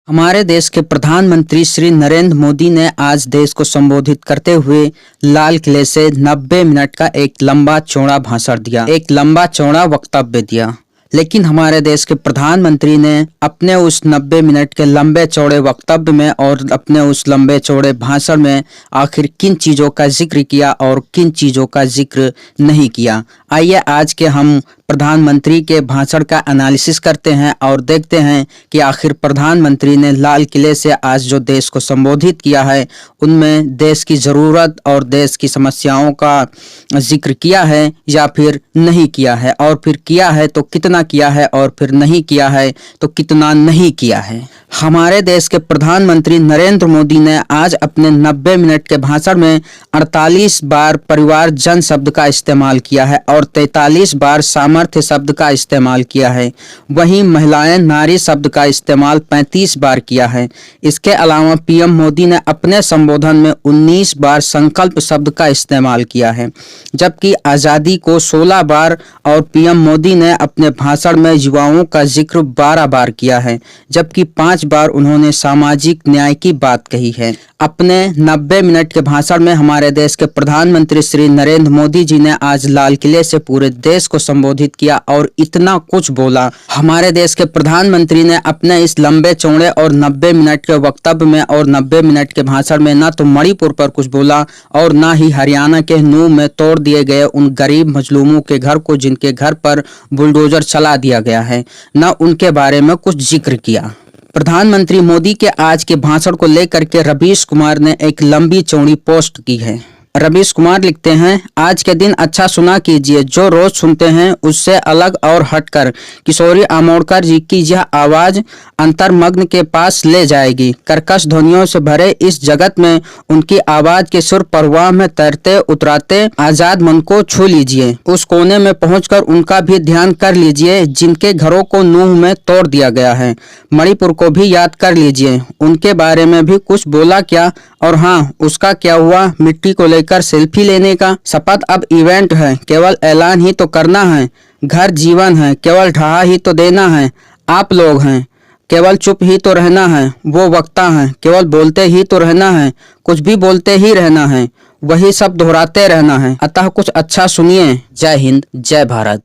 हमारे देश के प्रधानमंत्री श्री नरेंद्र मोदी ने आज देश को संबोधित करते हुए लाल किले से 90 मिनट का एक लंबा चौड़ा भाषण दिया, एक लंबा चौड़ा वक्तव्य दिया। लेकिन हमारे देश के प्रधानमंत्री ने अपने उस 90 मिनट के लंबे चौड़े वक्तव्य में और अपने उस लंबे चौड़े भाषण में आखिर किन चीज़ों का जिक्र किया और किन चीज़ों का जिक्र नहीं किया। आइए आज के हम प्रधानमंत्री के भाषण का एनालिसिस करते हैं और देखते हैं कि आखिर प्रधानमंत्री ने लाल किले से आज जो देश को संबोधित किया है उनमें देश की ज़रूरत और देश की समस्याओं का जिक्र किया है या फिर नहीं किया है, और फिर किया है तो कितना किया है और फिर नहीं किया है तो कितना नहीं किया है। हमारे देश के प्रधानमंत्री नरेंद्र मोदी ने आज अपने 90 मिनट के भाषण में 48 बार परिवार जन शब्द का इस्तेमाल किया है और 43 बार सामर्थ्य शब्द का इस्तेमाल किया है। वहीं महिलाएं नारी शब्द का इस्तेमाल 35 बार किया है। इसके अलावा पीएम मोदी ने अपने संबोधन में 19 बार संकल्प शब्द का इस्तेमाल किया है, जबकि आज़ादी को 16 बार और पीएम मोदी ने अपने भाषण में युवाओं का जिक्र 12 बार किया है, जबकि 5 बार उन्होंने सामाजिक न्याय की बात कही है। अपने 90 मिनट के भाषण में हमारे देश के प्रधानमंत्री श्री नरेंद्र मोदी जी ने आज लाल किले से पूरे देश को संबोधित किया और इतना कुछ बोला। हमारे देश के प्रधानमंत्री ने अपने इस लंबे चौड़े और 90 मिनट के वक्तव्य में और 90 मिनट के भाषण में न तो मणिपुर पर कुछ बोला और न ही हरियाणा के नूह में तोड़ दिए गए उन गरीब मजलूमों के घर को जिनके घर पर बुलडोजर चला दिया गया है, न उनके बारे में कुछ जिक्र किया। प्रधानमंत्री मोदी के आज के भाषण को लेकर के रवीश कुमार ने एक लंबी चौड़ी पोस्ट की है। रवीश कुमार लिखते हैं, आज के दिन अच्छा सुना कीजिए, जो रोज सुनते हैं उससे अलग और हटकर किशोरी आमोणकर जी की यह आवाज अंतर्मग्न के पास ले जाएगी। कर्कश ध्वनियों से भरे इस जगत में उनकी आवाज के सुर प्रवाह में तैरते उतराते आजाद मन को छू लीजिए। उस कोने में पहुंचकर उनका भी ध्यान कर लीजिए जिनके घरों को नूह में तोड़ दिया गया है। मणिपुर को भी याद कर लीजिए, उनके बारे में भी कुछ बोला क्या, और हाँ, उसका क्या हुआ। मिट्टी को लेकर सेल्फी लेने का शपथ अब इवेंट है, केवल ऐलान ही तो करना है। घर जीवन है, केवल ढहा ही तो देना है। आप लोग हैं, केवल चुप ही तो रहना है। वो वक्ता हैं, केवल बोलते ही तो रहना है, कुछ भी बोलते ही रहना है, वही सब दोहराते रहना है। अतः कुछ अच्छा सुनिए। जय हिंद, जय भारत।